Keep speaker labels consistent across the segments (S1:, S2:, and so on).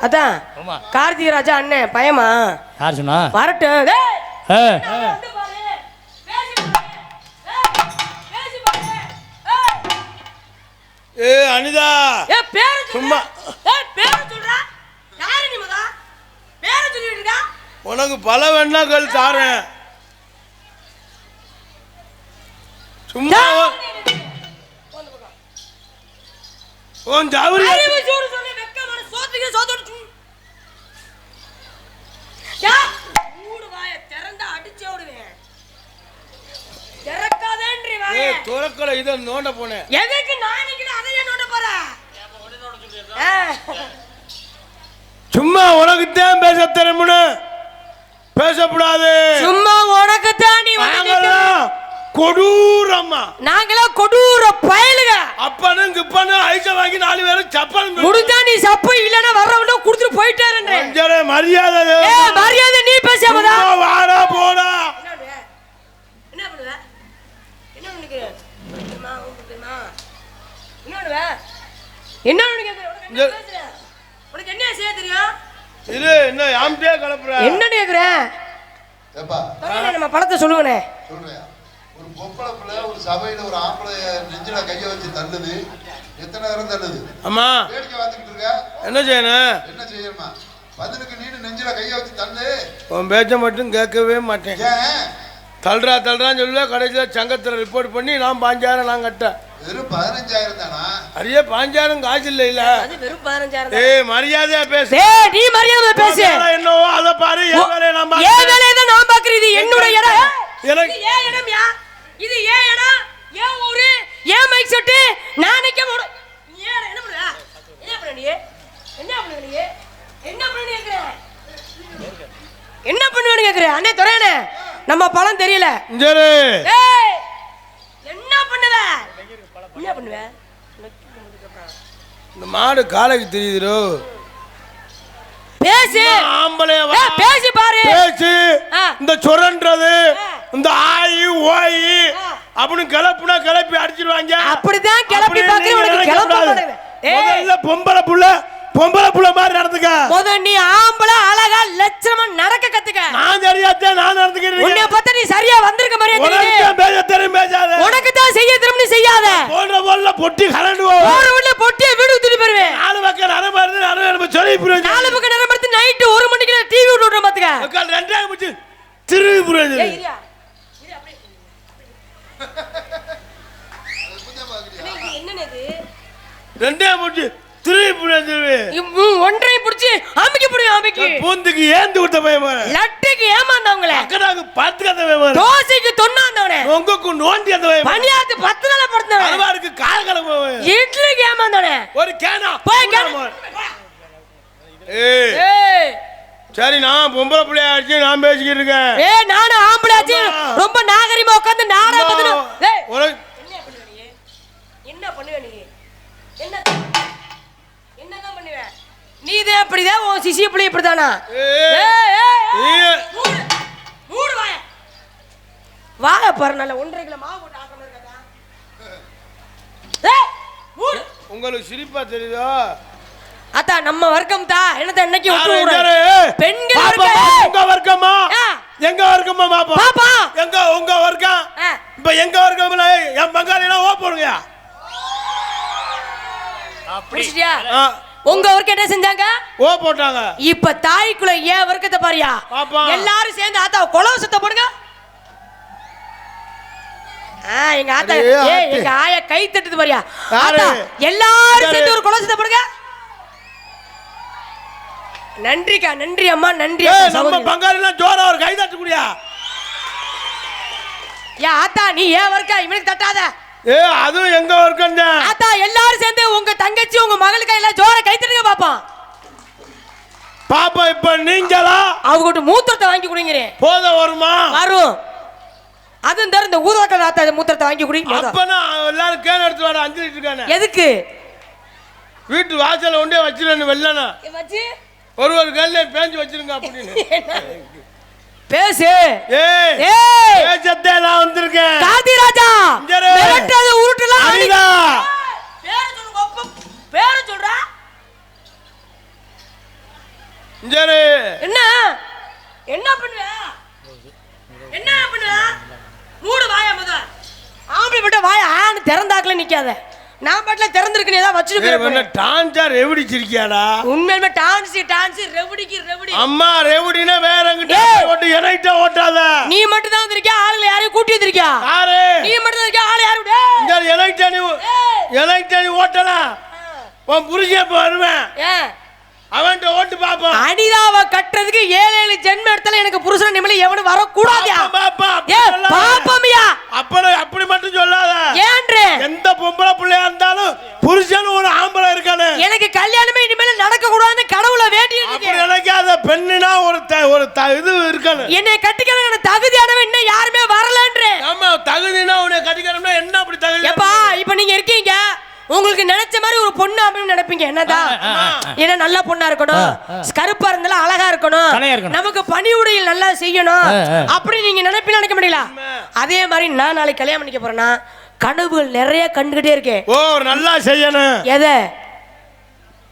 S1: அதான் கார்த்திக் ராஜா அண்ணன் பயமா
S2: யார் சொன்னா
S1: வரட்டும்.
S3: ஏ அனிதா சும்மா உனக்கு பல வெண்ணாக்கள் தாரேன். சும்மா உன் ஜவுரி துறக்கல இதை நோண்ட போனேன்.
S1: எதுக்கு அதையே நோண்ட போறேன்?
S3: சும்மா உனக்கு தான் பேச தெரியும்னு பேசக்கூடாது.
S1: சும்மா உனக்கு தான் நீ
S3: கொடூரம்மா
S1: நாங்களாம் கொடூர பயலுக.
S3: அப்பனும் கிப்பனும் ஐச வாங்கி 4 பேரும் சப்பல்
S1: முடிஞ்சா நீ சப்பு இல்லனா வர்றவங்க குடுத்துட்டு போயிட்டாருன்றே.
S3: கொஞ்சம் மரியாதை.
S1: மரியாதை நீ பேசாமடா.
S3: வாடா போடா.
S1: என்ன பண்ணுவ? என்ன நினைக்கிற? அம்மா ஊத்துமா. என்ன பண்ணுவ? என்ன நினைக்கிற? உனக்கு என்ன செய்ய தெரியும்?
S3: இது என்ன யாம்டே கலப்புற?
S1: என்ன நினைக்கிற? ஏப்பா நம்ம பழத்தை சொல்லுவனே.
S4: சொல்றேன். ஒரு பொம்பளை பிள்ளை ஒரு சபையில ஒரு ஆம்பளை நெஞ்சில கைய வச்சு தள்ளுது. எத்தனை நேரம் தள்ளுது? அம்மா வேடிக்கை பார்த்துக்கிட்டு இருக்க. என்ன செய்யணும்? என்ன செய்யணுமா? பதிலுக்கு நீனு நெஞ்சில கைய வச்சு தள்ளு.
S3: உன் பேச்ச மட்டும் கேட்கவே மாட்டேன். தள்ளுறான்னு சொல்ல கடைசியில் சங்கத்தில் ரிப்போர்ட் பண்ணி நான் 5000 நான் கட்டேன்.
S4: வெறும் 15000 தானா?
S3: அரிய 5000 காசு இல்ல இல்ல.
S1: அது வெறும் 15000.
S3: ஏய் மரியாதையா பேசு.
S1: டேய் நீ மரியாதையா பேசு.
S3: என்னவோ அத பாரு. ஏன் வேலைய நான் பாக்குறேன்.
S1: ஏன் வேலைய தான் நான் பாக்குறேன். இது என்னோட இடம்.
S3: எனக்கு
S1: ஏன் இடம்யா? இது ஏன் இடம்? ஏன் ஊரு? ஏன் மைக் செட்? நான் நிக்க போற. நீ ஏன் என்ன பண்ற? என்ன பண்ற நீ? என்ன பண்ற நீ? என்ன பண்ணு கேக்குற? என்ன பண்ணுவேன்னு கேக்குற? அண்ணே துரையனே நம்ம பழம் தெரியல.
S3: சரி.
S1: ஏய் என்ன பண்ணுவ? என்ன பண்ணுவ?
S3: இந்த மாடு காலைக்கு தெரியுதுரோ.
S1: பேசு.
S3: ஆம்பளைய வா.
S1: பேசி பாரு.
S3: பேசு. இந்த சொரன்றது இந்த ஆயி ஓயி அப்படி கிளப்புனா கிளப்பி அடிச்சிடுவாங்க.
S1: அப்படிதான் கிளப்பி பாக்குறேன். உனக்கு கிளப்ப மாட்டேங்குது.
S3: முதல்ல பொம்பளை புள்ள மாதிரி நடந்துக்க.
S1: முத நீ ஆம்பளை அழகா லட்சணமா நடக்க கத்துக்க.
S3: நான் சரியாத்தே நான் நடந்துக்கிறேன்.
S1: உன்னை பத்தி நீ சரியா வந்திருக்க மாதிரியே தெரியுது.
S3: உனக்கு பேச தெரியும் பேசாத.
S1: உனக்கு தான் செய்ய தெரியும் நீ செய்யாத.
S3: போடுற பொட்டி கலண்டுவோம்.
S1: போற பொட்டியை வீடு ஊத்திட்டு போயிருவேன்.
S3: 4 பக்கம் நரம்பு நரம்பு சொல்லி புரியுது.
S1: 4 பக்கம் நரம்பு நைட் 1 மணிக்கு டிவி விட்டுற பாத்துக்க.
S3: உட்கார் 2 முடிச்சு திரும்பி புரியுது.
S1: ஏய் இரியா. இரி அப்படியே. என்னன்னு இது?
S3: 2 முடிச்சு திரும்பி புரியுது.
S1: ஒன்றை புடிச்சு ஆமிக்க புடியும் ஆமிக்கு.
S3: பூந்துக்கு ஏந்து விட்ட பயமா.
S1: லட்டுக்கு ஏமாந்தவங்களே.
S3: அக்கடாக்கு 10 கத பயமா.
S1: தோசைக்கு தொன்னாந்தவனே.
S3: உங்களுக்கு நோண்டி அந்த பயமா.
S1: பனியாத்து 10 நாளா படுத்தவனே.
S3: அல்வாருக்கு கால் கலமா.
S1: இட்லிக்கு ஏமாந்தவனே.
S3: ஒரு கேனா.
S1: போய் கேனா.
S3: ஏய் சரி நான் பொம்பளை புள்ளையா ஆச்சு நான் பேசிக்கிட்டு இருக்கேன்.
S1: ஏய் நானும் ஆம்பளை ஆச்சு ரொம்ப நாகரிகமா உட்கார்ந்து நாடகம் பார்த்துட்டு. ஏய் என்ன பண்ணுவ நீ? என்னதான் பண்ணுவ? நீதான் அப்படிதான் உன் சிசிய புள்ளை இப்படிதானா? ஏய் மூடு வாய பாரு. நல்ல 1.5 கிலோ மாவு போட்டு ஆக்குற மாதிரி இருக்கா? ஏய் மூடு.
S3: உங்களுக்கு சிரிப்பா தெரியுதா?
S1: அத்தா நம்ம வர்க்கம் தா என்னத இன்னைக்கு விட்டு விடுற பெண்கள்
S3: உங்க வர்க்கமா எங்க வர்க்கமா பாப்பா எங்க உங்க வர்க்கம் இப்ப எங்க வர்க்கம்ல என் பங்காளிலாம் ஓ போடுங்க.
S1: அப்படியா? உங்க வர்க்கம் என்ன செஞ்சாங்க?
S3: ஓ போட்டாங்க.
S1: இப்ப தாய்க்குள்ள ஏன் வர்க்கத்தை பாரியா? எல்லாரும் சேர்ந்து ஆத்தா கொலவசத்தை போடுங்க. எங்க ஆத்தா எங்க ஆயா கை தட்டுது பாரியா? ஆத்தா எல்லாரும் சேர்ந்து ஒரு கொலவசத்தை போடுங்க. நன்றிக்கா நன்றி அம்மா நன்றி.
S3: நம்ம பங்காளிலாம் ஜோரா ஒரு கை தட்டு குடியா.
S1: யா ஆத்தா நீ ஏன் வர்க்கா இவனுக்கு தட்டாத.
S3: அதுவும் எங்க வர்க்கம் தான்.
S1: ஆத்தா எல்லாரும் சேர்ந்து உங்க தங்கச்சி உங்க மகளுக்கு எல்லாம் ஜோரா கை தட்டுங்க பாப்போம்.
S3: பாப்பா இப்ப நீங்களா
S1: அவங்ககிட்ட மூத்திரத்தை வாங்கி குடிங்கிறேன்.
S3: போத வருமா?
S1: வரும். அதுவும் தர இந்த ஊதக்க ஆத்தா மூத்திரத்தை வாங்கி குடி.
S3: அப்பனா எல்லாரும் கேன் எடுத்து வர 5 லிட்டர் கேன்.
S1: எதுக்கு?
S3: வீட்டு வாசல்ல ஒண்டே வச்சிரணும் வெள்ளனா.
S1: வச்சி
S3: ஒரு கல்ல பேஞ்சு வச்சிருங்க அப்படின்னு.
S1: பேசு.
S3: ஏய் பேசத்தே நான் வந்திருக்கேன்.
S1: காதி ராஜா நிக்காத. நான் பாட்டுல திறந்திருக்கேன் ஏதாவது வச்சிருக்கேன்.
S3: டான்ஸா ரெவடி சிரிக்கியாடா?
S1: உண்மையிலுமே டான்ஸ் ரெவடிக்கு ரெவடி.
S3: அம்மா ரெவடினா வேற எங்கிட்ட ஓட்டு எனைட்ட ஓட்டாத. நீ
S1: மட்டும் தான் வந்திருக்கியா? ஆளுல யாரையும் கூட்டி வந்திருக்கியா?
S3: யாரு?
S1: நீ மட்டும் தான் இருக்கியா? ஆளு யாரு?
S3: இங்க எனைட்ட நீ ஓட்டலாம். உன் புருஷன் வருவேன். அவன்கிட்ட ஓட்டு பாப்போம்.
S1: அனிதாவை கட்டுறதுக்கு 7 ஜென்ம இடத்துல எனக்கு புருஷன் நிம்மதி எவனும் வரக்கூடாது. பாப்பமியா
S3: அப்படி மட்டும் சொல்லாத.
S1: ஏன்று
S3: எந்த பொம்பளை பிள்ளையா இருந்தாலும் புருஷன் ஒரு ஆம்பளை இருக்கானே.
S1: எனக்கு கல்யாணமே இனிமேல் நடக்க கூடாதுன்னு கடவுளை வேண்டி இருக்கேன்.
S3: நினைக்காத பெண்ணுனா ஒரு இது இருக்கானே.
S1: என்னை கட்டிக்கிற எனக்கு தகுதியானவன் இன்னும் யாருமே வரலன்றே.
S3: ஆமா தகுதினா உன்னை கட்டிக்கிறோம்னா என்ன அப்படி தகுதி?
S1: எப்பா இப்ப நீங்க இருக்கீங்க, உங்களுக்கு நினைச்ச மாதிரி ஒரு பொண்ணு அப்படின்னு நினைப்பீங்க. என்னதான் ஏன்னா நல்ல பொண்ணா இருக்கணும், கருப்பா இருந்தாலும் அழகா இருக்கணும், நமக்கு பணி உடையில் நல்லா செய்யணும் அப்படி நீங்க நினைப்பீங்க. நினைக்க முடியல. அதே மாதிரி நான் நாளைக்கு கல்யாணம் பண்ணிக்க போறேன்னா கனவுகள் நிறைய கண்டுகிட்டே இருக்கேன்.
S3: ஓ நல்லா செய்யணும்.
S1: எதை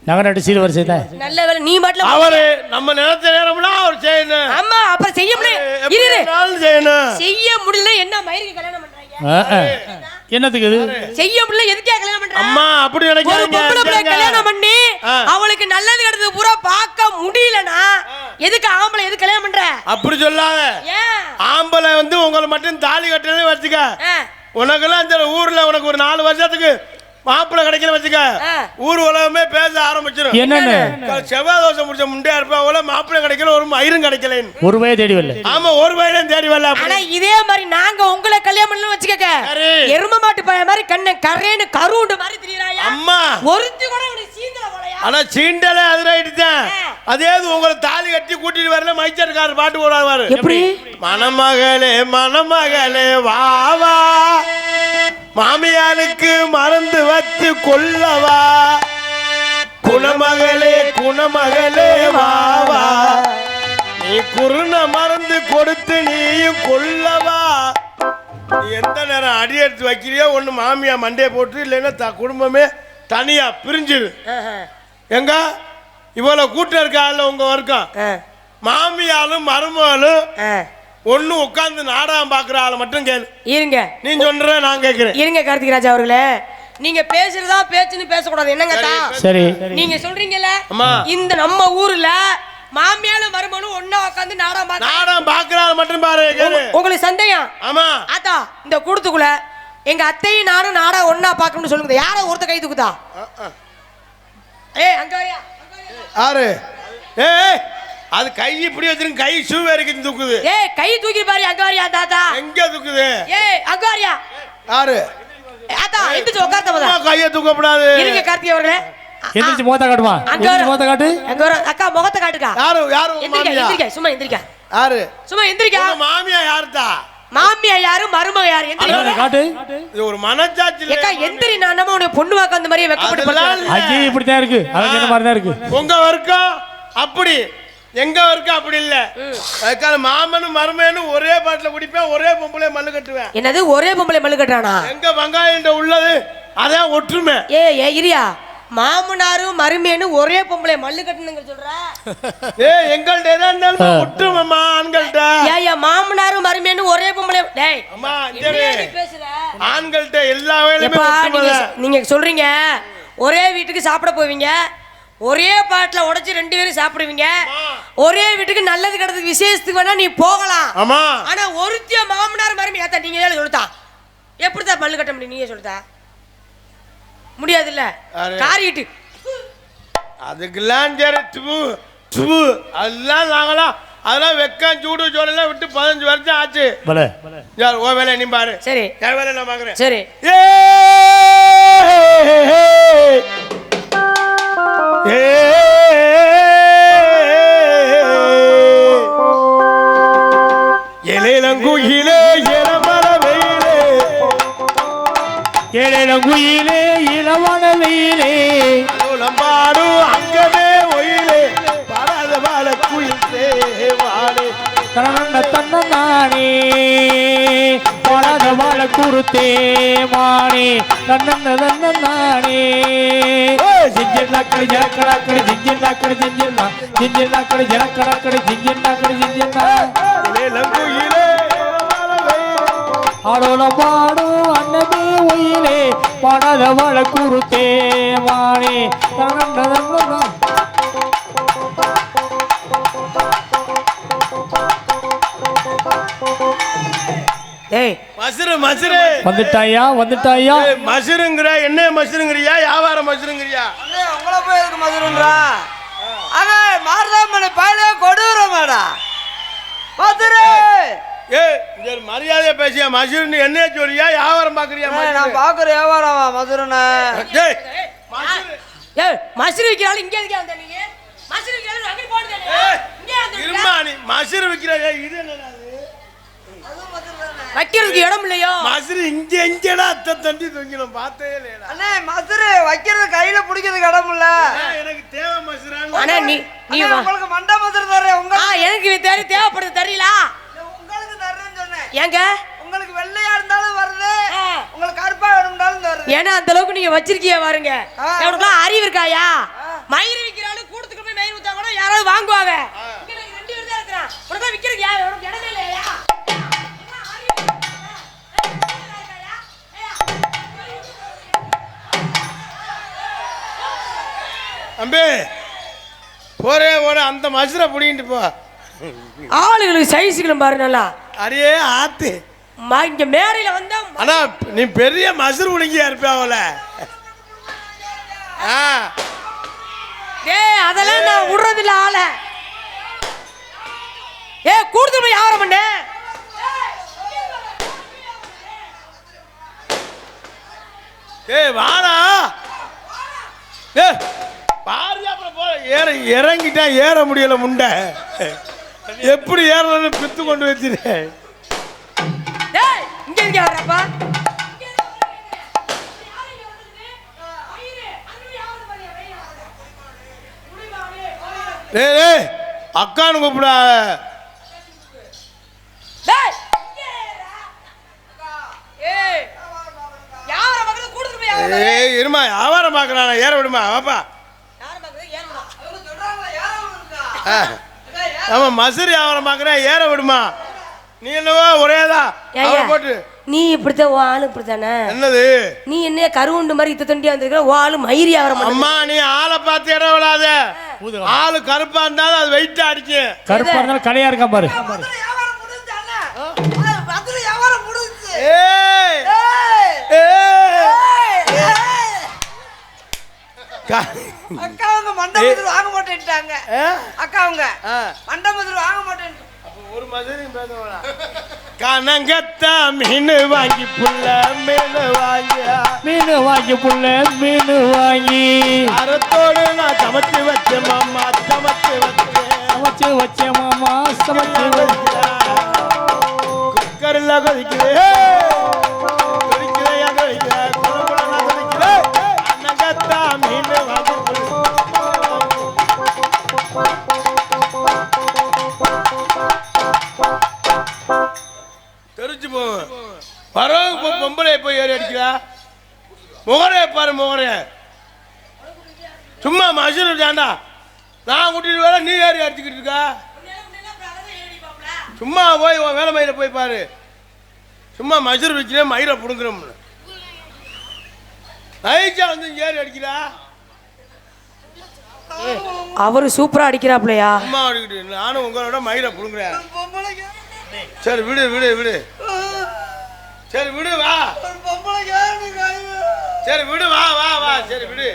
S2: நகநாட்டு சீர்வரிசை தான்
S1: நல்ல வேலை. நீ பாட்டுல
S3: அவரு நம்ம நினைச்ச நேரம்னா அவர் செய்யணும்.
S1: ஆமா அப்புறம் செய்ய முடியல
S3: செய்யணும்.
S1: செய்ய முடியல என்ன மயிருக்கு கல்யாணம் பண்றாங்க?
S2: என்னத்துக்கு இது
S1: செய்ய முடியல எதுக்கே கல்யாணம் பண்றாங்க?
S3: அம்மா அப்படி நினைக்காதீங்க.
S1: கல்யாணம் பண்ணி அவளுக்கு நல்லது கிடைச்சது பூரா பார்க்க முடியலனா எதுக்கு ஆம்பளை எதுக்கு கல்யாணம் பண்ற?
S3: அப்படி சொல்லாத. ஆம்பளை வந்து உங்களை மட்டும் தாலி கட்டுறதே வச்சுக்க. உனக்கெல்லாம் இந்த ஊர்ல உனக்கு ஒரு 4 வருஷத்துக்கு மாப்பிள்ளை கிடைக்கல வச்சுக்க, ஊர் உலகமே பேச ஆரம்பிச்சிடும்.
S2: என்னன்னு
S3: செவ்வாய் தோசை முடிச்ச முண்டையா இருப்பா மாப்பிள்ளை கிடைக்கல, ஒரு மயிரும் கிடைக்கல,
S2: ஒரு வயது தேடி வரல.
S3: ஆமா ஒரு வயதும் தேடி வரல.
S1: ஆனா இதே மாதிரி நாங்க உங்களை கல்யாணம் பண்ணணும் வச்சுக்க, எரும மாட்டு பைய மாதிரி கண்ணு கரேன்னு கருண்டு மாதிரி திரியறாயா? அம்மா ஒருத்தி கூட உனக்கு சீந்தல போலையா? ஆனா
S3: சீண்டல அது ரைட் தான். அதே உங்களை தாலி கட்டி கூட்டிட்டு வரல மைச்சர்காரர் பாட்டு போடுவாரு.
S1: எப்படி?
S3: மணமகளே மணமகளே வா வா, மாமியாருக்கு மறந்து வச்சு கொல்லவா, குணமகளே குணமகளே வா வா, நீ குருண மறந்து கொடுத்து நீயும் கொல்லவா. நீ எந்த நேரம் அடி எடுத்து வைக்கிறியோ ஒண்ணு மாமியா மண்டையை போட்டு இல்லைன்னா குடும்பமே தனியா பிரிஞ்சிரு. எங்க இவ்வளவு கூட்டம் இருக்கா உங்க வர்க்கம், மாமியாலும் மருமகளும் ஒண்ணு உட்கார்ந்து நாடகம் பாக்குற ஆளை மட்டும் கேளு. இருங்க நீ சொல்ற நான் கேக்குறேன். இருங்க கார்த்திகராஜ் அவர்களே, நீங்க பேசுறதா பேச்சுன்னு பேசக்கூடாது. என்னங்க
S2: சரி
S1: நீங்க சொல்றீங்கல்ல இந்த நம்ம ஊர்ல மாமியாலும் மருமகளும் ஒண்ணா உட்கார்ந்து நாடகம் பாக்குற ஆளை மட்டும் பாரு. உங்களுக்கு சந்தேகம்? ஆமா அத்தா இந்த கூடத்துக்குள்ள எங்க அத்தையும் நானும் நாடகம் ஒண்ணா பாக்கணும்னு சொல்லுங்க. யாரோ ஒருத்த கை தூக்குதா? அங்க வரியா யாரு? அது கை இப்படி வச்சிருக்கு, கை ஷூ வரைக்கும் தூக்குது. கை தூக்கி பாரு. அங்க வரியா தாத்தா? எங்க தூக்குது? அங்க வரியா யாரு? தாத்தா எந்திச்சு உட்கார்ந்த போதா கையை தூக்கப்படாது. இருங்க கார்த்திகை அவர்களே,
S2: எந்திரிச்சு முகத்தை காட்டுமா? முகத்தை காட்டு.
S1: அங்க வர அக்கா முகத்தை காட்டுக்கா. யாரு யாரு? எந்திரிக்க சும்மா எந்திரிக்க. யாரு சும்மா எந்திரிக்க? மாமியா யாருதா? மாமியா யாரு மருமக யாரு? எந்திரிக்க காட்டு. இது ஒரு மனசாட்சி. ஏக்கா எந்திரி. நான் நம்ம உன்னை பொண்ணு வாக்க அந்த மாதிரி வெக்கப்பட்டு போலாம்.
S2: அஜி இப்படி தான் இருக்கு, அவங்க என்ன மாதிரி தான் இருக்கு.
S3: உங்க வர்க்கம் அப்படி, எங்க வர்க்கம் அப்படி இல்ல. அதுக்கான மாமனும் மருமகனும் ஒரே பாட்டில குடிப்பேன், ஒரே பொம்பளை மல்லு கட்டுவேன். என்னது ஒரே பொம்பளை மல்லு கட்டுறானா? எங்க வெங்காயம் உள்ளது அதான் ஒற்றுமை. இரியா மாமனாரும் மருமேனும் ஒரே பொம்பளை மல்லு கட்டணுங்க சொல்ற? எங்கள்ட்ட எதா இருந்தாலும் ஒற்றுமைமா ஆண்கள்ட்ட. ஏயா மாமனாரும் மருமேனும் ஒரே பொம்பளை? டேய் அம்மா பேசுற ஆண்கள்ட்ட எல்லா வேலையும் நீங்க சொல்றீங்க. ஒரே வீட்டுக்கு சாப்பிட போவீங்க, ஒரே பாட்டில உடைச்சு 2 பேரும் சாப்பிடுவீங்க, ஒரே வீட்டுக்கு நல்லது கிடக்கு விசேஷத்துக்கு வேணா நீ போகலாம். ஆமா ஆனா ஒருத்திய மாமனார் மருமி ஏத்தா நீங்க சொல்லுதா எப்படிதான் மல்லு கட்ட முடியும்? நீங்க சொல்லுதா முடியாது இல்ல? காரிட்டு அதுக்கெல்லாம் அதெல்லாம் நாங்களாம் அதெல்லாம் வெக்கம் சூடு சோழெல்லாம் விட்டு 15 வருஷம் ஆச்சு. யார் ஓ வேலை நீ பாரு. சரி யார் வேலை நான் பாக்குறேன். சரி இளங்குயிலே இளமர வெயிலே,
S2: இளங்குயிலே இளமர வெயிலே,
S3: பாடு அங்கமே ஒயிலே, பாடாத பால குயில் தேவாலே,
S2: தன்ன தன்ன நானே பாடாத பால குருத்தே மானே, தன்ன தன்ன நானே జింజిల్లాకడి జనకడకడి జింజిల్లాకడి జింజిల్లా జింజిల్లాకడి జనకడకడి జింజిల్లాకడి జింజిల్లా ஆடோலம் பாடும் அன்னமே ஒயிலே மனதவள குருத்தே மானே
S1: ஏய்
S3: மசுரு மசுரு
S2: வந்துட்டாயா
S3: மசுருங்கிற என்ன மசுருங்கிறியா வியாபாரம் மசுருங்கிறியா
S5: உங்களை போய் எதுக்கு மதுரன்றா அண்ணே மாரதாமணி பாலே கொடூரமாடா மதுரை
S3: இங்க ஒரு மரியாதையா பேசியா மசுருன்னு என்ன சொல்றியா வியாபாரம் பாக்குறியா
S5: நான் பாக்குற வியாபாரம் மதுரண்ணே
S1: ஏய் மசுரு விக்கிறாள் இங்க எதுக்கு வந்த நீங்க மசுரு விக்கிறாள் அங்க போடுதே இங்க வந்து
S3: இருமா நீ மசுரு விக்கிறாயா இது என்னடா
S1: வைக்கிறதுக்கு இடம் இல்லையோ
S3: மசுரு இங்கடா அத்தை தண்டி தொங்கிடும் பார்த்தே இல்லையா
S5: அண்ணே மதுரை வைக்கிறது கையில பிடிக்கிறதுக்கு இடம் இல்ல
S3: எனக்கு தேவை மசுரான்னு
S1: அண்ணா நீ
S5: உங்களுக்கு மண்டை மதுரை தரேன் உங்க
S1: எனக்கு தேவைப்படுது தெரியல
S5: உங்களுக்கு தரேன்னு சொன்னேன்
S1: ஏங்க
S5: உங்களுக்கு வெள்ளையா இருந்தாலும் வருது உங்களுக்கு கருப்பா வேணும்னாலும் வருது
S1: ஏன்னா அந்த அளவுக்கு நீங்க வச்சிருக்கீங்க பாருங்க எவனுக்குலாம் அறிவு இருக்காயா மயிர் விக்கிறாலும் கூட்டத்துக்கு போய் மயிர் வித்தா கூட யாராவது வாங்குவாங்க இங்க நான் 2 பேர் தான் இருக்கறேன் உனக்கு விக்கிறதுக்கு யாரும் இடமே இல்லையா
S3: அம்பே போறே போற அந்த மசுரை புடிங்கிட்டு போ
S1: ஆளுகளுக்கு சைஸுகளும் பாரு நல்லா
S3: அரியே ஆத்து
S1: இங்க மேடையில வந்தா
S3: ஆனா நீ பெரிய மசுரு புடிங்கியா இருப்ப அவள
S1: ஏய் அதெல்லாம் நான் விடுறது இல்ல ஆள கூடுதல் போய் யாரும் பண்ண
S3: வாடா பாரியா இறங்கிட்டா ஏற முடியல முண்டை எப்படி ஏறலன்னு பித்து கொண்டு வச்சிருக்கேன்
S1: இங்க இங்க வரப்பா
S3: அக்கானு கூப்பிடா இருமா வியாபாரம் பாக்குறான் ஏற விடுமா வாப்பா ஆமா மசுரி வியாபாரம் பாக்குறேன் ஏற விடுமா நீ என்னவோ ஒரேதான் போட்டு
S1: நீ இப்படித்தான் ஓ ஆளு இப்படித்தானே
S3: என்னது
S1: நீ என்ன கருவுண்டு மாதிரி இத்த தொண்டியா வந்திருக்கிற ஓ ஆளு மயிரி வியாபாரம்
S3: அம்மா நீ ஆளை பார்த்து இடம் விடாத ஆளு கருப்பா இருந்தாலும் அது வெயிட்டா அடிக்கும்
S2: கருப்பா இருந்தாலும் கலையா இருக்கா பாரு
S5: அக்காவுங்க மண்டபத்தில் வாங்க மாட்டேன்ட்டாங்க அக்காவுங்க மண்டபத்தில் வாங்க மாட்டேன்
S3: ஒரு மாதிரி கனங்கத்தா மீன் வாங்கி புள்ள மீன் வாங்கி
S2: புள்ள மீன் வாங்கி
S3: அறத்தோடு நான் சமைச்சு வச்சேன் மாமா சமைச்சு வச்சேன் மாமா குக்கரில் கொதிக்கிறேன் கனங்கத்தா மீன் வாங்கி தெரிஞ்சு போவேன் பரவாயில்ல பொம்பளை போய் ஏறி அடிக்கிறா முகரே பாரு முகரே சும்மா மசுருட்டாண்டா நான் கூட்டிட்டு வர நீ ஏறி அடிச்சுக்கிட்டு இருக்கா சும்மா போய் உன் வேலை மயிரை போய் பாரு சும்மா மசுரு வச்சுனே மயிரை பிடுங்குறோம் நைச்சா வந்து ஏறி அடிக்கிறா
S1: அவரு சூப்பரா அடிக்கிறாப்லையா
S3: சும்மா அடிக்கிட்டு நானும் உங்களோட மயிரை பிடுங்குறேன் சரி விடு சரி விடு வா சரி விடு வா சரி விடு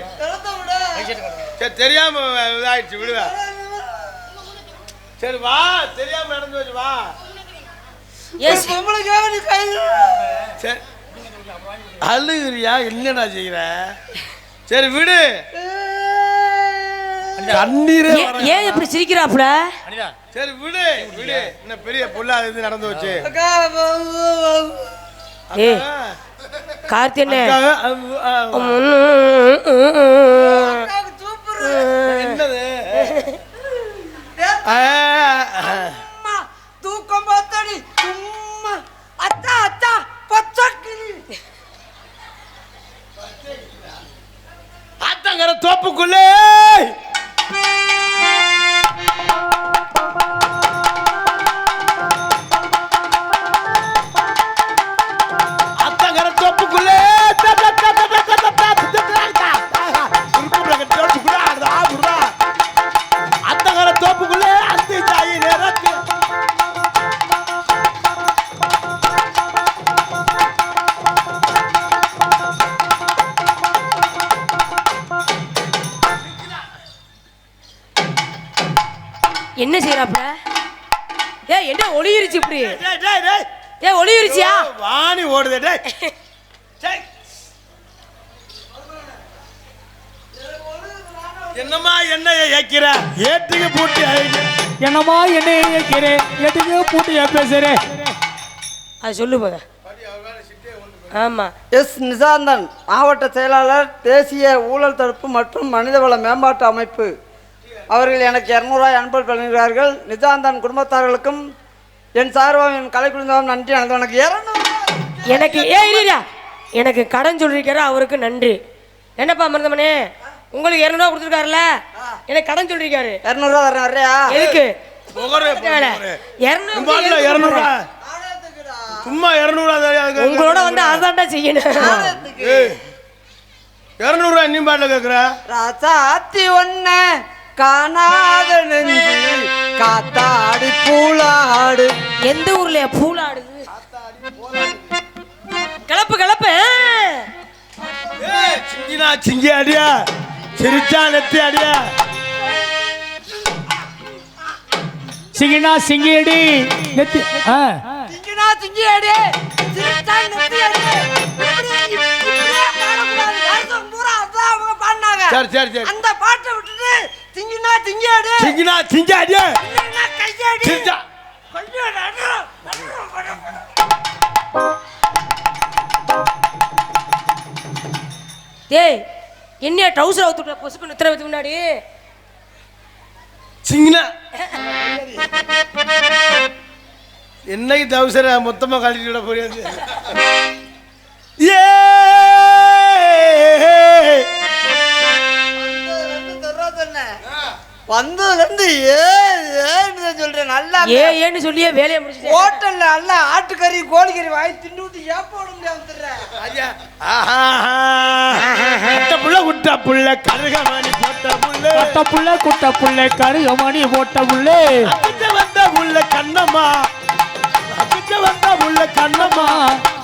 S3: சரி தெரியாம இதாயிடுச்சு விடுவா சரி வா தெரியாம நடந்து வச்சு வா சரி அழுகிறியா என்னடா செய்யற சரி விடு கண்ணீரே
S1: ஏன் இப்படி சிரிக்கிறாப்ல
S3: சரி விடு இன்னும் பெரிய புல்லா இது நடந்து வச்சு
S1: கார்த்தி
S3: என்னது
S5: தூக்கம் பார்த்தடி சும்மா அத்தா பச்சக்கிளி
S3: ஆத்தங்கர தோப்புக்குள்ளே
S1: என்ன செய்யறாப்ல? ஏய் என்ன ஒளியிருச்சு இப்படி?
S3: டேய் டேய் டேய்
S1: ஏய் ஒளியிருச்சியா?
S3: வாணி ஓடுதே டேய். டேய் என்னம்மா என்னைய ஏக்கிற? ஏட்டுக்கு பூட்டி
S2: என்னம்மா என்னைய ஏக்கிறே எதுக்கு பூட்டியா பேசுறே?
S1: அது சொல்லு போத. ஆமா.
S5: எஸ் நிசாந்தன், மாவட்ட செயலாளர், தேசிய ஊழல் தடுப்பு மற்றும் மனிதவள மேம்பாட்டு அமைப்பு அவர்கள் எனக்கு 200 ரூபாய் அனுப்பல் பண்ணுகிறார்கள். நிசாந்தன் குடும்பத்தார்களுக்கும் என் சார்பாக என் கலை குழுந்தாவும் நன்றி. எனக்கு 200
S1: எனக்கு எனக்கு கடன் சொல்லிருக்காரு, அவருக்கு நன்றி. என்னப்பா மருந்தமனே, உங்களுக்கு 200 ரூபா கொடுத்துருக்காருல்ல, எனக்கு கடன் சொல்லிருக்காரு.
S5: 200 ரூபா தரேன். வர்றியா?
S1: எதுக்கு?
S3: 200 சும்மா 200
S1: உங்களோட வந்து அதான்டா செய்யணும்.
S3: 200 இன்னும் பாட்டில் கேட்குற?
S5: ராசாத்தி ஒன்ன காணாத நெஞ்சு காத்தாடி பூலாடு.
S1: எந்த ஊர்ல பூலாடுது? Club club.
S3: சிங்கினா சிங்கி அடியா, சிரிச்சா நெத்தி அடியா.
S2: சிங்கினா சிங்கிடி நெத்தி.
S5: சிங்கினா சிங்கி அடி, சிரிச்சா நெத்தி அடி.
S3: சரி சரி சரி.
S5: அந்த பாட்டை விட்டுட்டு சிங்கினா சிங்கி அடி,
S3: சிங்கினா சிங்கி அடியா,
S5: கையடி,
S3: சிரிச்சா
S1: டேய் என்ன ட்ரவுசர் அவுத்துட்ட பொசுக்கு உத்தரவுக்கு முன்னாடி
S3: சிங்கினா என்னைக்கு தவசர மொத்தமா கழட்டி விட போறியாது.
S5: வந்ததுல இருந்து ஏன்னு சொல்றேன். நல்லா
S1: ஏன்னு சொல்லியே வேலையை முடிச்சு
S5: ஹோட்டல்ல நல்லா ஆட்டுக்கறி கோழிக்கறி வாங்கி தின்னு விட்டு ஏப்போட முடியாம
S3: புள்ள குட்ட புள்ள கருகமணி போட்ட புள்ள,
S2: கட்ட புள்ள குட்ட புள்ள கருகமணி போட்ட புள்ளே,
S3: வந்த புள்ள கண்ணம்மா, வந்த புள்ள கண்ணம்மா.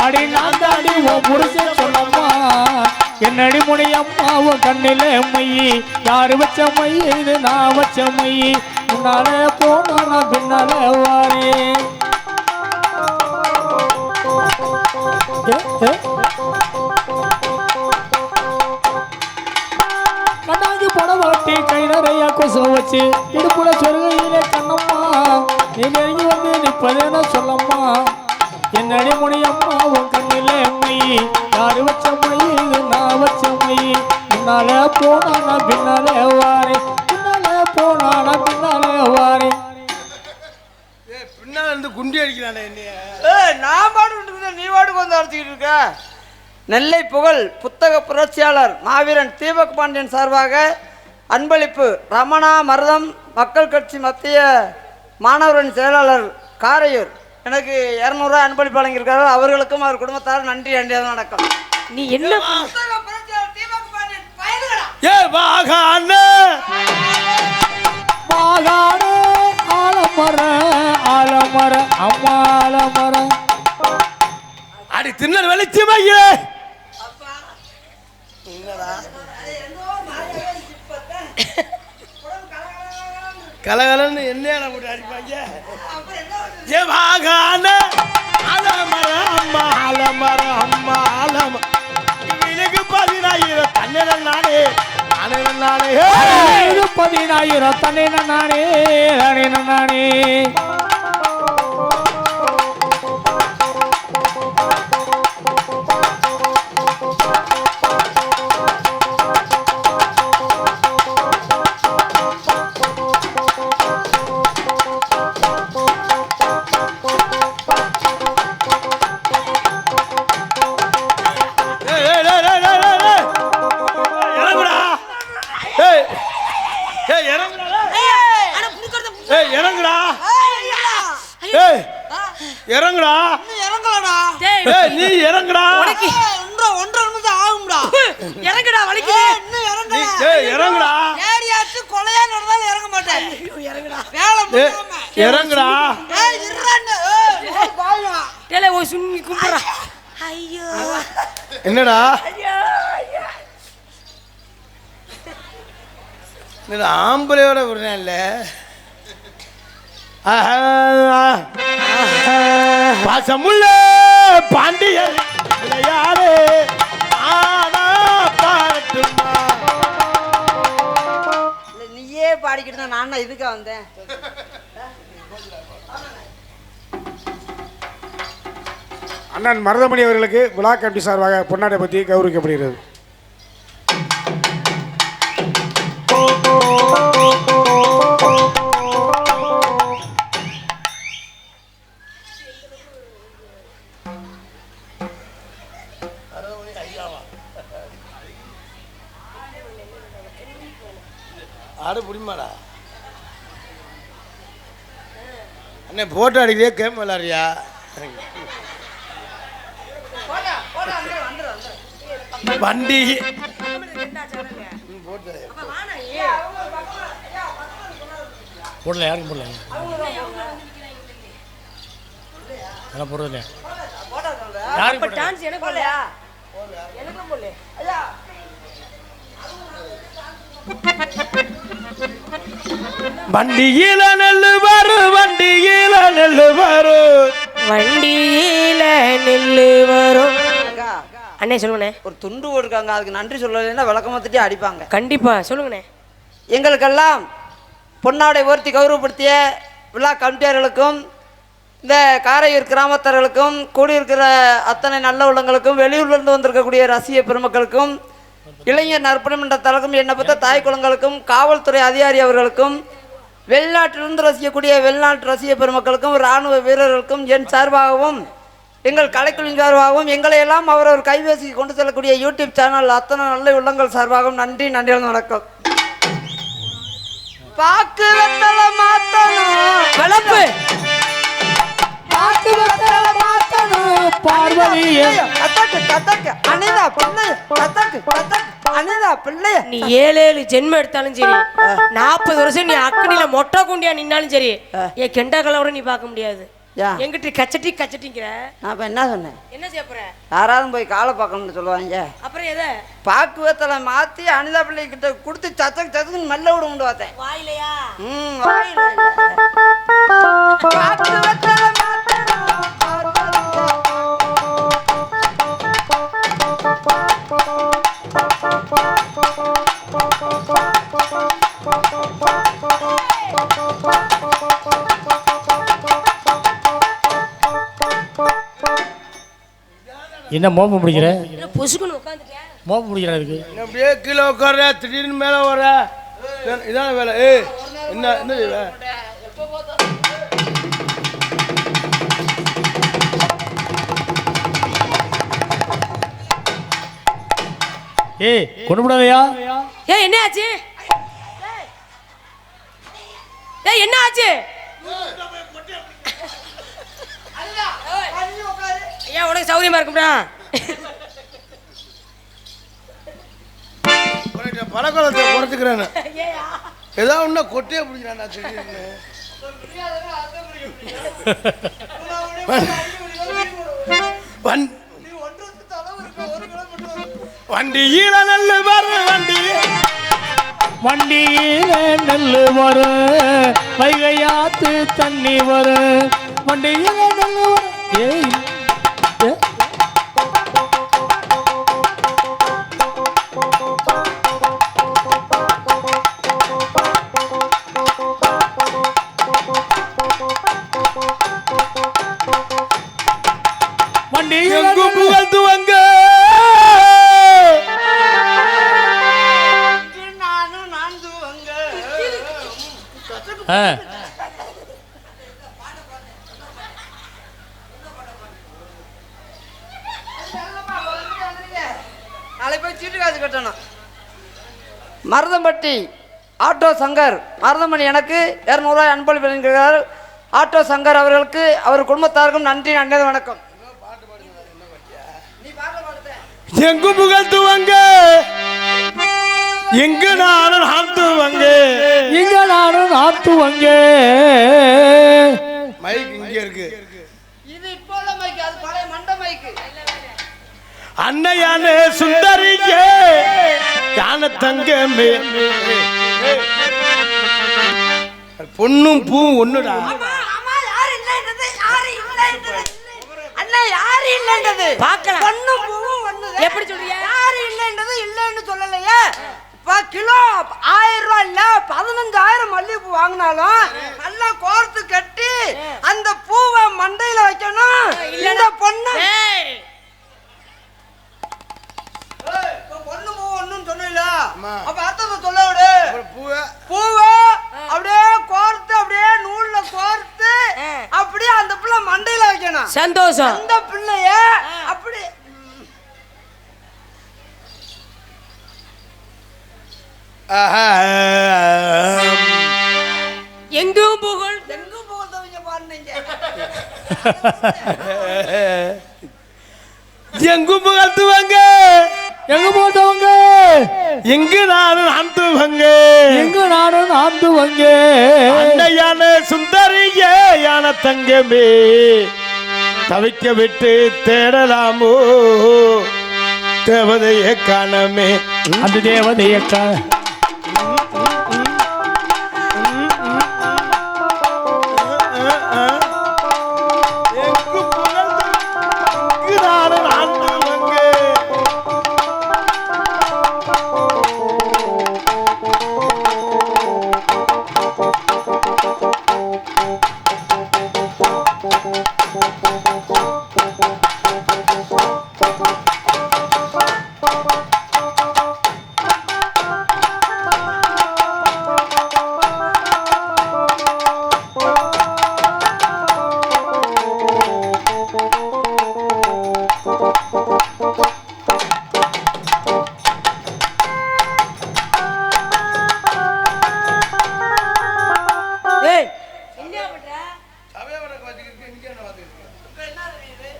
S2: அடி நான் தாண்டி உன் புருஷன் சொல்லம்மா. என்னடி முனையம்மா உன் கண்ணில மையி, யாரு வச்ச மையி இது நான் வச்ச மையி. முன்னால போனா நான் பின்னால வாரேன். கண்ணாங்கி படம் வாட்டி கை நிறைய கொசம் வச்சு இடுப்புல சொருகையிலே கண்ணம்மா நீ நெருங்கி வந்து நிப்பதேன சொல்லம்மா. என்னடி முனையம்மா உன் கண்ணில மையி, யாரு வச்ச மையி இது நான் வச்ச மையி. முன்னால போனா நான் பின்னால வாரேன், பின்னால போனா நான் பின்னால வாரேன்.
S3: பின்னா வந்து குண்டி அடிக்கிறானே என்னைய.
S5: நான் பாடு நீ பாட்டுக்கு வந்து அடிச்சுக்கிட்டு இருக்க. நெல்லை புகழ் புத்தக புரட்சியாளர் மாவீரன் தீபக் பாண்டியன் சார்பாக அன்பளிப்பு ரமணா மருதம் மக்கள் கட்சி மத்திய மாணவரின் செயலாளர் காரையூர் எனக்கு 200 ரூபாய் அன்பளிப்பு வழங்கியிருக்காரு. அவர்களுக்கும் அவர் குடும்பத்தார் நன்றி. அண்டியது நடக்கும்.
S1: நீ என்ன
S2: ஆலமர ஆலமர அம்மா ஆலமர
S3: அடி திண்ணல் வெளிச்சமா கலகலன்னு என்ன போட்டு அடிப்பாங்க. ஆலமர அம்மா ஆலமர அம்மா ஆலமர எனக்கு 10000 தண்ணீர் நானே நானே
S2: 10000 தண்ணீர் நானே நானே.
S3: இறங்குடா. நீ இறங்குடா.
S5: ஒன்றரை நிமிஷம் ஆகும்டா.
S1: இறங்குடா வலிக்குது.
S3: இறங்குடா.
S5: ஏரியாச்சு கொலையா நடந்தாலும் இறங்க மாட்டேன்.
S1: இறங்குடா.
S3: இறங்குடா.
S1: டேலே ஓ சுண்ணி கும்பறா. ஐயோ
S3: என்னடா ஆம்பளையோட விடுறேன்ல பாசமுள்ள பாண்டியர் யாரு ஆனா பாடட்டுமா?
S5: நீயே பாடிக்கிட்டு தான் நான் இதுக்கா வந்தேன்.
S2: அண்ணன் மருதமணி அவர்களுக்கு விழா கமிட்டி சார்பாக பொன்னாடை பற்றி கௌரவிக்கப்படுகிறது.
S3: ஆடு புடிமாடா அண்ணே போட்டோ அடிக்கிறே கேம் விளாடுறியா? வண்டி
S2: போடல யாருக்கும் போடல அதெல்லாம் போடுறது யாருக்கும்
S1: டான்ஸ் எனக்கு போடலையா? எனக்கும் போடல.
S3: வண்டியில நெல்லு வரும் வண்டியில நெல்லு வரும்
S1: வண்டியில நெல்லு வரும். அண்ணே சொல்லுங்கண்ணே.
S5: ஒரு துண்டு போட்டுருக்காங்க, அதுக்கு நன்றி சொல்லலைன்னா விளக்கமாத்திட்டே அடிப்பாங்க.
S1: கண்டிப்பா சொல்லுங்கண்ணே.
S5: எங்களுக்கெல்லாம் பொன்னாடை உயர்த்தி கௌரவப்படுத்திய விழா கமிட்டியாளர்களுக்கும் இந்த காரையூர் கிராமத்தார்களுக்கும் கூடியிருக்கிற அத்தனை நல்ல உள்ளங்களுக்கும் வெளியூர்லேருந்து வந்திருக்கக்கூடிய ரசிக பெருமக்களுக்கும் இளைஞர் நற்பணிமன்ற தலக்கும் என்னை பற்ற தாய் குளங்களுக்கும் காவல்துறை அதிகாரி அவர்களுக்கும் வெளிநாட்டிலிருந்து ரசிக்கக்கூடிய வெளிநாட்டு ரசிக பெருமக்களுக்கும் இராணுவ வீரர்களுக்கும் என் சார்பாகவும் எங்கள் கலைக்குழுவின் சார்பாகவும் எங்களை எல்லாம் அவரவர் கைபேசி கொண்டு செல்லக்கூடிய யூடியூப் சேனல் அத்தனை நல்ல உள்ளங்கள் சார்பாகவும் நன்றி வணக்கம். பாக்கு வெத்தல மாத்தணும்
S1: வளப்பு
S2: பாக்கு வெத்தல மாத்தணும் பார்வதியே
S5: கத்தக்கு கத்தக்கு அனிதா பிள்ளை கத்தக்கு கத்தக்கு அனிதா பிள்ளை.
S1: நீ 7 ஜென்மம் எடுத்தாலும் சரி 40 வருஷம் நீ அக்கனில மொட்டை குண்டியா நின்னாலும் சரி என் கெண்டா கலவரை நீ பார்க்க முடியாது. எங்கிட்ட கச்சட்டி கச்சட்டிங்கிற
S5: நான் இப்ப என்ன சொன்னேன்?
S1: என்ன செய்ய போற?
S5: யாராவது போய் காலை பார்க்கணும்னு சொல்லுவாங்க.
S1: அப்புறம் எதை
S5: பாக்கு வெத்தலை மாத்தி அனிதா பிள்ளை கிட்ட கொடுத்து சத்தக்கு சத்தக்கு மெல்ல விட கொண்டு பார்த்தேன்.
S1: வாயிலையா?
S5: வாயில பாக்கு வெத்தலை மாத்தணும்.
S2: என்ன மோப்பம் பிடிக்கிற?
S1: பொசுக்குன்னு உட்காந்துட்டேன்.
S2: மோப்பம் பிடிக்கிற அதுக்கு
S3: அப்படியே கீழே உட்கார திடீர்னு மேலே வர இதான வேலை. என்ன என்ன செய்வ?
S2: கொண்டு விடாதையா?
S1: என்ன ஆச்சு? என்ன ஆச்சு? ஏன் உனக்கு சௌரியமா இருக்கும்டா?
S3: பழக்கத்தை குறைச்சிக்கிறேன். ஏதாவது ஒண்ணா கொட்டையை பிடிக்கிறான் திடீர்னு. வண்டியில நல்ல வரும்
S2: வண்டியில நெல்லு வரும் வைகையாத்து தண்ணி வரும் வண்டியில நெல்லு வரும். வண்டி
S3: எங்கும் புகழ்த்துவங்க
S5: நாளை போய் சீட்டு காசு கட்டணும். மருதம்பட்டி ஆட்டோ சங்கர் மருதமணி எனக்கு 200 ரூபாய் அன்பளி வழங்குகிறார். ஆட்டோ சங்கர் அவர்களுக்கு அவர் குடும்பத்தாருக்கும் நன்றி வணக்கம்.
S3: எங்கு புகழ்த்துவங்க எங்கு நானும் ஆத்துவங்க
S2: இங்க நானும் ஆத்துவங்க.
S3: மைக் இங்க இருக்கு.
S5: இது இப்போ உள்ள மைக், அது பழைய மண்ட மைக்.
S3: அன்னையான சுந்தரிக்க யான தங்கமே பொண்ணும் பூ ஒண்ணுடா.
S1: பார்க்கலாம்.
S5: பொண்ணும் பூவும் ஒண்ணுதான்.
S1: எப்படி சொல்றீங்க?
S5: யாரு இல்லைன்றது இல்லைன்னு சொல்லலையே. இப்ப கிலோ 1000 ரூபாய் இல்ல 15000 மல்லிகைப்பூ வாங்கினாலும் நல்லா கோர்த்து கட்டி அந்த பூவை மண்டையில வைக்கணும். இந்த பொண்ணு பொண்ணு பூ ஒண்ணுன்னு சொன்னீல, அப்ப அர்த்தத்தை சொல்ல விடு. பூவை அப்படியே கோர்த்து அப்படியே நூல்ல கோர்த்து அப்படியே அந்த பிள்ளை மண்டையில வைக்கணும்.
S1: சந்தோஷம்.
S5: அந்த பிள்ளைய அப்படி
S1: எங்கும் புகழ்
S5: தவிங்க பாருங்க.
S3: எங்கும் புகழ்த்துவாங்க,
S2: எங்க போட்டவங்க
S3: எங்கு நானும் ஆண்டுவங்க,
S2: எங்க நானும் ஆண்டுவங்க.
S3: அண்டையான சுந்தரிய யான தங்கமே தவிக்க விட்டு தேடலாமோ தேவதையை காணமே.
S2: அந்த தேவதையக்கா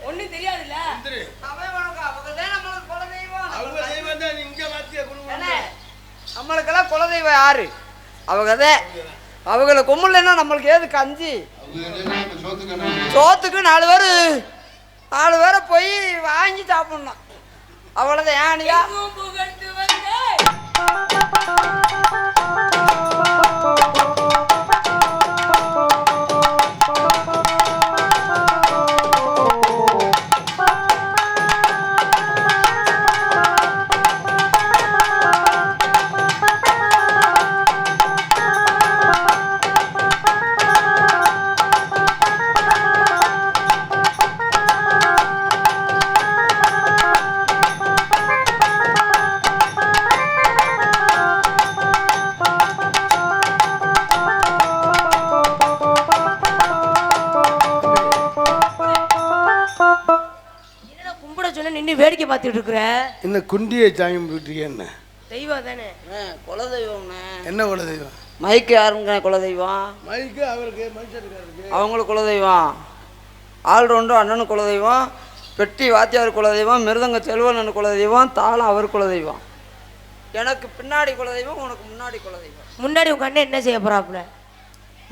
S1: ஒண்ணும் தெரியாதுல்ல.
S5: நம்மளுக்கெல்லாம் குலதெய்வம் யாரு? அவங்கதான். அவங்கள கும்பலன்னா நம்மளுக்கு ஏது கஞ்சி? சோத்துக்கு 4 பேரை போய் வாங்கி சாப்பிடணும். அவ்வளவுதான். ஏனியா
S1: எங்கும் புகழ்த்துவங்க. நின்று வேடிக்கை பார்த்துட்டு இருக்கிற
S3: என்ன குண்டியை சாமி போட்டுருக்கே? என்ன
S1: தெய்வம் தானே?
S5: குலதெய்வம்.
S3: என்ன குலதெய்வம்?
S5: மைக்கு யாருங்க குலதெய்வம்?
S3: மைக்கு அவருக்கு மனுஷருக்கு
S5: அவங்களுக்கு குலதெய்வம். ஆல்ரவுண்டர் அண்ணனு குலதெய்வம், பெட்டி வாத்தியார் குலதெய்வம், மிருதங்க செல்வன் குலதெய்வம், தாளம் அவர் குலதெய்வம். எனக்கு பின்னாடி குலதெய்வம், உனக்கு முன்னாடி குலதெய்வம்.
S1: முன்னாடி உங்க அண்ணன் என்ன செய்ய போறாப்புல?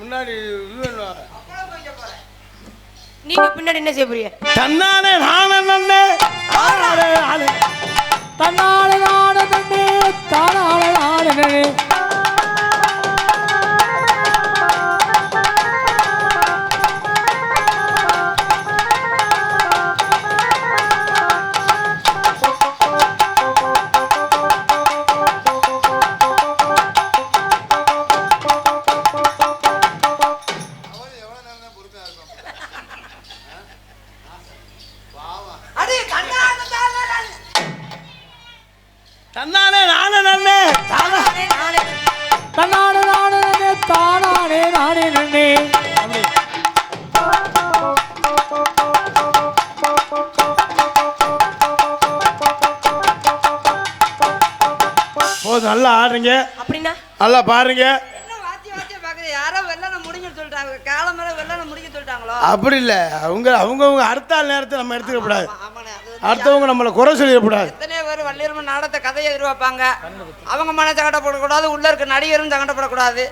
S3: முன்னாடி
S1: நீங்க பின்னாடி என்ன செய்ய போறீங்க?
S3: தன்னானே நானே
S2: தன்னாலே நானே தானாலே நானே.
S3: தன்னானே நானே நன்னே
S2: தன்னாலே நானே தானாலே நானே நன்னே.
S3: போதும், நல்லா ஆடுறீங்க,
S1: அப்படின்னா
S3: நல்லா பாருங்க.
S5: யாரோ வெள்ளன முடிக்க சொல்லிட்டாங்க, காலம் மேல வெள்ளன முடிக்க சொல்லிட்டாங்களோ?
S3: அப்படி இல்ல, அவங்க அடுத்த நேரத்தை நம்ம எடுத்துக்க கூடாது. அடுத்தவங்க நம்மளை குறை சொல்லிடக்கூடாது.
S5: எத்தனை பேர் வள்ளியம்மன் நாடகத்தை கதையை எதிர்பார்ப்பாங்க. அவங்க மன சங்கடப்படக்கூடாது, உள்ள இருக்க நடிகரும் சங்கடப்படக்கூடாது.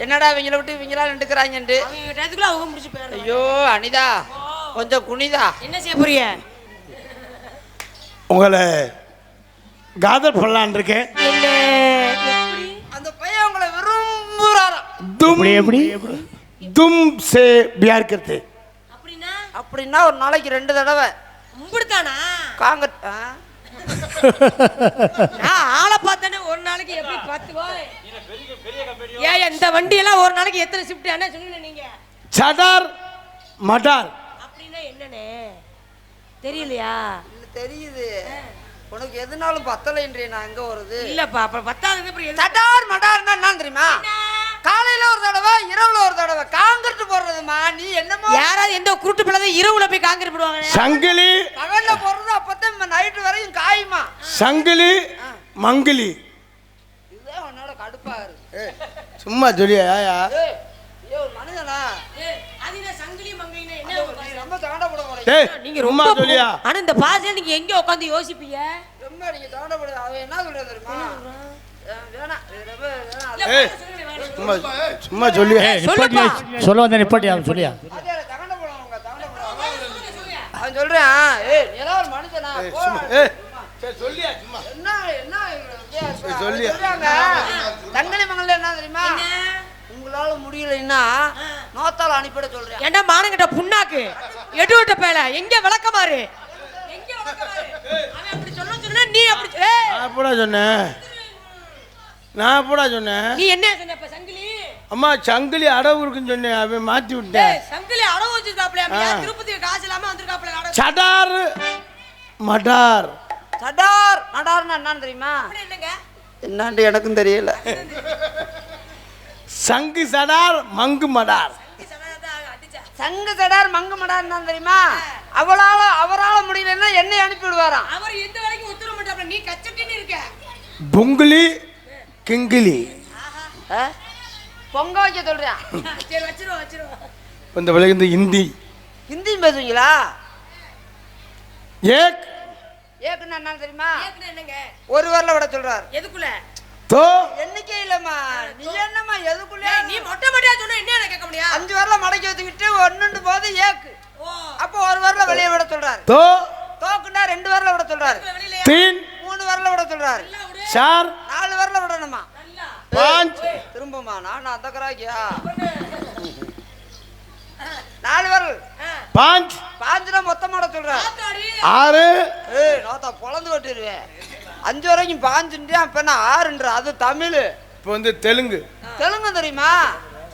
S5: என்னடா இவங்களை விட்டு இவங்களா நின்றுக்கிறாங்கன்ட்டு.
S1: அவங்க முடிச்சு போயிடணும்.
S5: ஐயோ அனிதா, கொஞ்சம் குனிதா.
S1: என்ன செய்ய போறீங்க?
S3: உங்களை காதல் பண்ணலான் இருக்கேன்.
S1: என்ன
S5: அந்த பையன் உங்களை விரும்புறாராம்.
S2: எப்படி
S3: தும் சே பியார் கர்த்தே.
S1: அப்படின்னா
S5: அப்படின்னா ஒரு நாளைக்கு 2 தடவை
S1: உம்பிடுத்தானா
S5: காங்கிரஸ்
S1: நான் ஆளை பார்த்தேனே ஒரு நாளைக்கு எப்படி 10 போய் ஏன் இந்த வண்டி எல்லாம் ஒரு நாளைக்கு எத்தனை ஷிஃப்ட் என்ன சொல்லுங்க நீங்க
S3: சடார் மடார்
S1: அப்படின்னா என்னன்னு தெரியலையா
S5: தெரியுது உனக்கு எதுனாலும் பத்தலைன்றே நான் எங்க வருது
S1: இல்லப்பா அப்புறம் 10வது அப்புறம்
S5: சட்டார் மடார்னா என்ன தெரியுமா காலையில ஒரு தடவை இரவுல ஒரு தடவை காங்கிரட் போடுறதுமா நீ என்னமோ
S1: யாராவது எந்த குருட்டு பிள்ளை இரவுல போய் காங்கிரட் போடுவாங்க
S3: சங்கிலி
S5: பகல்ல போடுறது அப்பதான் நைட்டு வரையும் காயுமா
S3: சங்கிலி மங்கிலி
S5: இதுதான் உன்னோட கடுப்பா இருக்கு
S3: சும்மா சொல்லியா
S5: ஏய் ஒரு மனிதனா
S1: அது என்ன சங்கிலி மங்கிலினா என்ன
S5: நீ ரொம்ப தாண்ட போட போறீங்க
S3: டேய்
S1: நீங்க
S3: சும்மா
S1: ரொம்ப
S3: சொல்லியா
S1: ஆனா இந்த பாஸ்ல நீங்க எங்க உட்கார்ந்து யோசிப்பீங்க
S5: ரொம்ப நீங்க தாண்ட போட அவன் என்ன சொல்றது தெரியுமா வேணா இது ரொம்ப வேணா
S3: ஏய் சும்மா சும்மா சொல்லியா
S2: நிப்பாட்டியா சொல்ல வந்த நிப்பாட்டியா சொல்லியா
S5: அதே தாண்ட போடுவாங்க தாண்ட போடுவாங்க அவன் சொல்றான் ஏய் நீ எல்லாம் ஒரு மனுஷனா போ
S3: ஏய் சரி சொல்லியா சும்மா
S5: என்ன என்ன
S3: சொல்லியா.
S5: சொல்றாங்க தங்கலி மங்கல என்ன தெரியுமா உங்களால முடியலைன்னா நோத்தால அனுப்பிட சொல்றேன்
S1: ஏண்டா மானங்கிட்ட புண்ணாக்கு எடுவட்ட பேல எங்க விளக்கமாறு எங்க விளக்கமாறு அவன் அப்படி சொன்னா நீ அப்படி ஏய்
S3: நான் எப்படா சொன்னேன் நான் எப்படா சொன்னேன்
S1: நீ என்ன சொன்ன இப்ப சங்கிலி
S3: அம்மா சங்கிலி அடவு இருக்குன்னு சொன்னேன் அவன் மாத்தி விட்டேன்
S1: ஏய் சங்கிலி அடவு வச்சிருக்காப்ல அப்படியே திருப்பதிக்கு காசு இல்லாம வந்திருக்காப்ல அடவு
S3: சடார் மடார்
S5: சடார் நடார்னா என்னன்னு தெரியுமா
S1: அப்படி என்னங்க
S5: என்னன்னு எனக்கும் தெரியல
S3: சங்கு சடார் மங்கு மடார்
S5: சங்கு சடார் மங்கு மடார் என்ன தெரியுமா அவரால முடியலன்னா என்னை அனுப்பி விடுவாராம்
S1: அவர் எந்த வரைக்கும் உத்தரவு மாட்டாப்ல நீ கச்சட்டின்னு இருக்க
S3: பொங்குலி கிங்கிலி
S5: பொங்க வைக்க சொல்றேன்
S1: சரி வச்சிருவோம்
S3: இந்த விலகு ஹிந்தி
S5: ஹிந்தியும் பேசுவீங்களா
S3: ஏக்
S5: ஏக்குன்னா என்ன தெரியுமா
S1: ஏக்குனா என்னங்க
S5: ஒரு வரல விட சொல்றாரு
S1: எதுக்குள்ள
S3: தோ
S5: எண்ணிக்கை இல்லம்மா நீ என்னம்மா எதுக்குள்ளே
S1: நீ மொட்டை மொட்டையா சொன்னா என்ன கேட்க முடியும்
S5: 5 வரல மடக்கி வச்சுக்கிட்டு ஒண்ணுண்டு போது ஏக்கு அப்போ ஒரு வரல வெளியே விட சொல்றாரு
S3: தோ
S5: தோக்குன்னா 2 வரல விட சொல்றாரு
S3: தீன்
S5: 3 வரல விட சொல்றாரு
S3: चार
S5: 4 வரல விடணுமா
S3: 5
S5: திரும்பமா நான் அந்த கராக்கியா 4 வரல்
S3: 5
S5: 5 மொத்தமா விட சொல்றாரு
S3: 6
S5: ஏய் நாத்தா பொளந்து கட்டிடுவேன் 5 வரைக்கும் 5 அப்ப என்ன 6ன்ற அது தமிழ்
S3: இப்போ வந்து தெலுங்கு
S5: தெலுங்கு தெரியுமா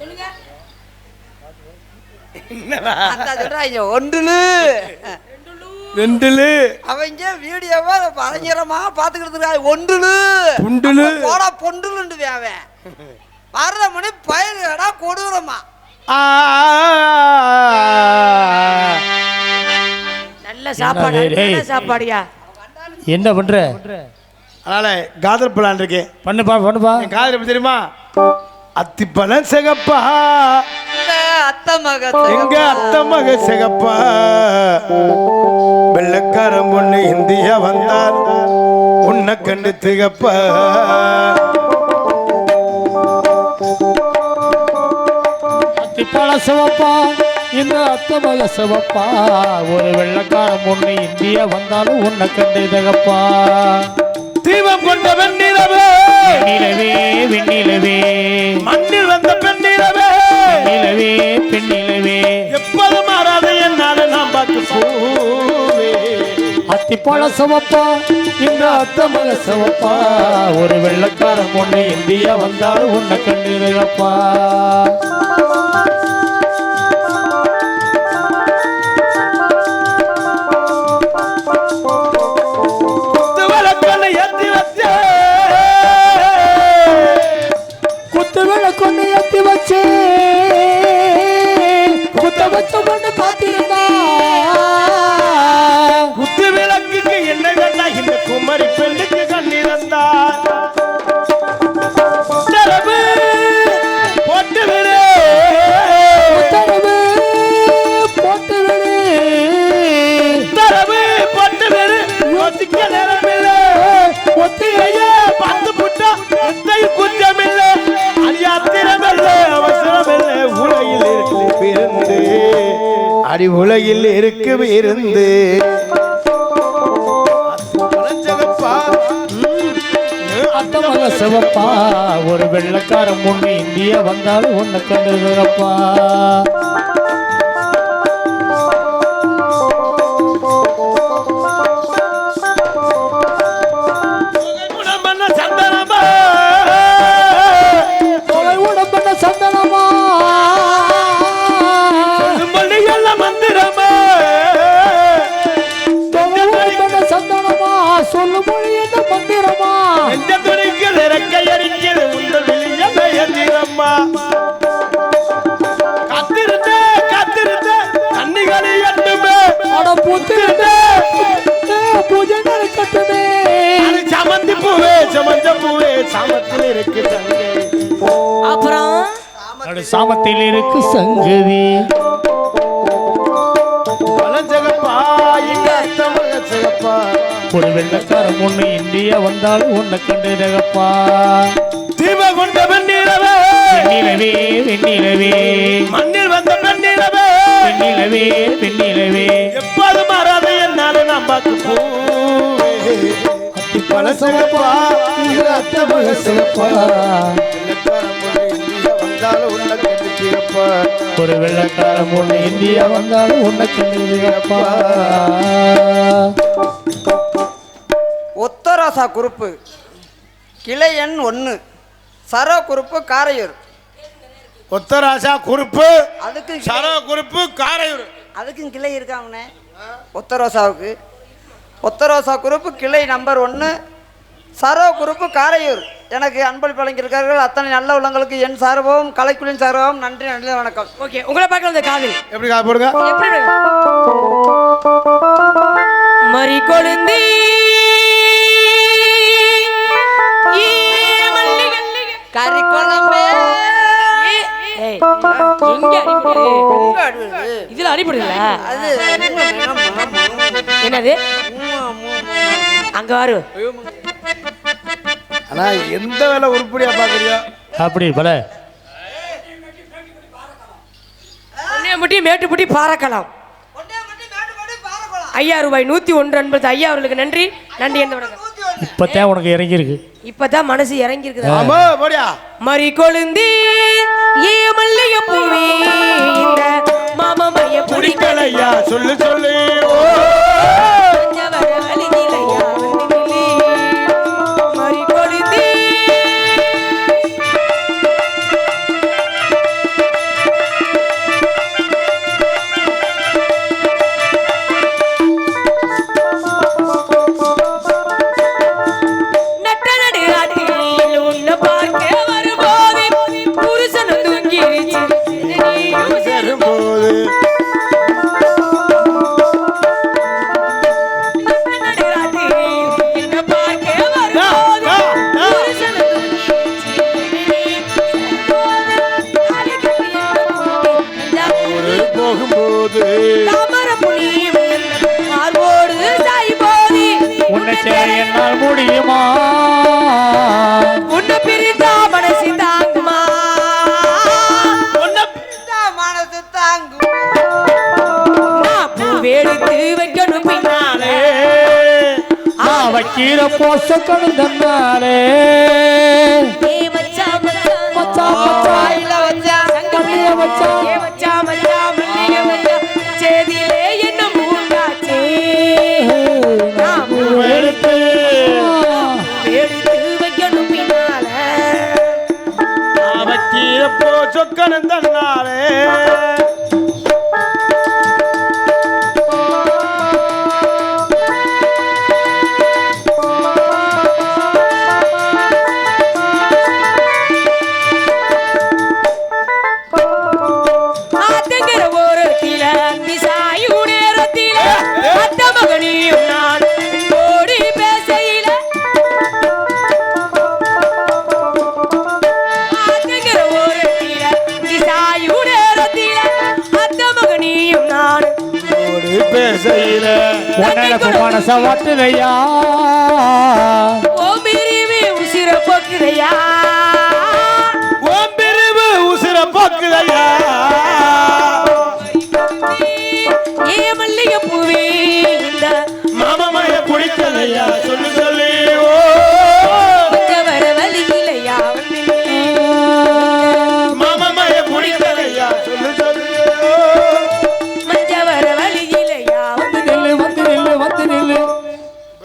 S1: சொல்லுங்க
S3: என்னடா
S5: அந்த சொல்றாங்க ஒன்றுலு
S3: ரெண்டுலு
S5: அவங்க வீடியோவா பயங்கரமா பாத்துக்கிட்டு இருக்காங்க ஒன்றுலு
S3: புண்டுலு
S5: போடா பொண்டுலுண்டு அவன் வர்ற மணி பயலுடா கொடூரமா
S1: நல்ல சாப்பாடு நல்ல சாப்பாடுயா
S2: என்ன பண்ற
S3: அதனால காதல் பழம் இருக்கு
S2: பண்ணுப்பா
S3: என் காதல் எப்படி தெரியுமா அத்திப்பழம் சிகப்பா
S5: அத்தை மக
S3: எங்க அத்தை மக சிகப்பா வெள்ளக்காரன் பொண்ணு இந்தியா வந்தால் உன்னை கண்டு திகப்பா
S2: அத்திப்பழ சிவப்பா இந்த அத்தமக சிவப்பா ஒரு வெள்ளக்கார பொண்ணு இந்தியா வந்தாலும் உன்னை கண்டு தகப்பா
S3: தீபம் கொண்ட வெண்ணிலவே
S2: நிலவே வெண்ணிலவே
S3: மண்ணில் வந்த பெண்ணிலவே
S2: நிலவே பெண்ணிலவே
S3: எப்போது மாறாத என்னால நாம் பார்க்க போவே
S2: அத்திப்பழ சிவப்பா இந்த அத்தமக சிவப்பா ஒரு வெள்ளக்கார பொண்ணு இந்தியா வந்தாலும் உன்னை கண்டு தகப்பா கொண்டு ஏத்தி வச்சு குத்த வச்ச பொண்ணு பாத்திருந்தா
S3: குத்து விளக்குக்கு என்ன கண்டா இந்த குமரி பெண்ணுக்கு கண்ணிருந்தா போட்டு விடு
S2: உத்தரவு போட்டு விடு
S3: உத்தரவு போட்டு விடு யோசிக்க நேரமில்லை ஒத்திகையே பார்த்து புட்டா எத்தை குற்றமில்லை அடியாத்திரமில்லை அவசரமில்லை உலகில் இருந்து அடி உலகில் இருக்கு இருந்து
S2: அத்தமக சிவப்பா ஒரு வெள்ளக்கார பொண்ணு இந்தியா வந்தாலும் உன்னை கண்டு தகப்பா பூஜை நடக்கட்டுமே.
S3: அது சமந்தி பூவே சமந்த பூவே சாமத்தில் இருக்கு சங்கதி.
S1: அப்புறம்
S2: சாமத்தில் இருக்கு சங்கதி.
S3: பழஞ்சகப்பா இங்க அத்தமக சிகப்பா.
S2: ஒரு வெள்ளக்காரன் ஒண்ணு இந்தியா வந்தாலும் உன்னை கண்டு ரகப்பா.
S3: தீப கொண்ட வெண்ணிலவே
S2: வெண்ணிலவே வெண்ணிலவே
S3: மண்ணில் வந்த பெண்ணிலவே
S2: வெண்ணிலவே வெண்ணிலவே
S3: எப்போது மாறாத என்னால நான் பார்க்க பூவே. பழசகப்பா இங்க அத்தமக சிகப்பா. வந்தாலும் உன்னை கண்டு சிகப்பா.
S2: ஒரு வெள்ளக்காரன் ஒண்ணு இந்தியா வந்தாலும் உன்னை கண்டு ரகப்பா.
S5: ஒத்தரோசா குறுப்பு கிளை எண் 1 சரோ குறுப்பு காரையூர்.
S3: ஒத்தராசா குறிப்பு
S5: அதுக்கு
S3: சரோ குறிப்பு காரையூர்.
S5: அதுக்கும் கிளை இருக்காங்கண்ணே. ஒத்தரோசாவுக்கு ஒத்தரோசா குறுப்பு கிளை நம்பர் 1 சரோ குறுப்பு காரையூர். எனக்கு அன்பளிப்பு வழங்கியிருக்கார்கள். அத்தனை நல்ல உள்ளங்களுக்கு என் சார்பவும் கலைக்குழுவின் சார்பவும் நன்றி நன்றி வணக்கம்.
S1: ஓகே உங்களை பார்க்கலாம் இந்த காதல்
S3: எப்படி காது போடுங்க.
S1: எப்படி மறி கொழுந்தி
S5: கறி குழம்பு
S1: எங்க அடிபடுது? இதுல அடிபடுதுல
S5: அது
S1: என்னது அங்க வரு
S3: ஆனா எந்த வேலை உருப்படியா பாக்குறியா?
S2: அப்படி பல
S1: ஒன்னே முட்டி மேட்டு முட்டி பாறக்கலாம். ரூபாய் 101 என்பது ஐயா அவர்களுக்கு நன்றி நன்றி என்ற வணக்கம்.
S2: இப்பதான் உனக்கு இறங்கி இருக்கு.
S1: இப்பதான் மனசு இறங்கி இருக்குது.
S3: ஆமா போடியா.
S1: மறி கொழுந்தி ஏ மல்லிகை பூவே இந்த மாமா மைய
S3: குடிக்கலையா சொல்லு சொல்லு.
S1: மறி கொழுந்தி
S2: என்னால் முடியுமா
S1: உன்னை பிரிந்தா மனசு தாங்குமா?
S5: உன்னை பிரிந்தா மனசு தாங்குமா?
S1: நான் பூவெடுத்து வைக்கணும் பின்னாலே
S2: வைக்கிற போச கழுந்தன்னாலே
S1: மச்சான் மச்சான்
S2: மச்சான் மச்சான்
S5: இல்ல வச்சா
S2: சங்கமிய மச்சான்
S1: மச்சான் மச்சான் மல்லிகை மச்சான் சேதியிலே என்ன மூண்டாச்சே நான்
S2: எடுத்து
S1: எடுத்து வைக்கணும் பின்னால
S3: வைக்கிறப்போ சொக்கணும் தன்னாலே.
S1: ஆத்தங்கிற ஓரத்தில திசாயு நேரத்தில அத்த மகனியும் நான் ஓடி பேசையில ஆத்தங்கிற ஓரத்தில திசாயு நேரத்தில அத்த மகனியும் நான்
S3: ஓடி பேசையில
S2: உனக்கு மனச வாட்டுதையா
S1: ஓ பிரிவி உசிர போக்குதையா
S3: ஓம் பிரிவு உசிர போக்குதையா.
S1: ஏ மல்லிகை பூவே இந்த
S3: மாமமைய குடிக்கலையா சொல்லு சொல்லு.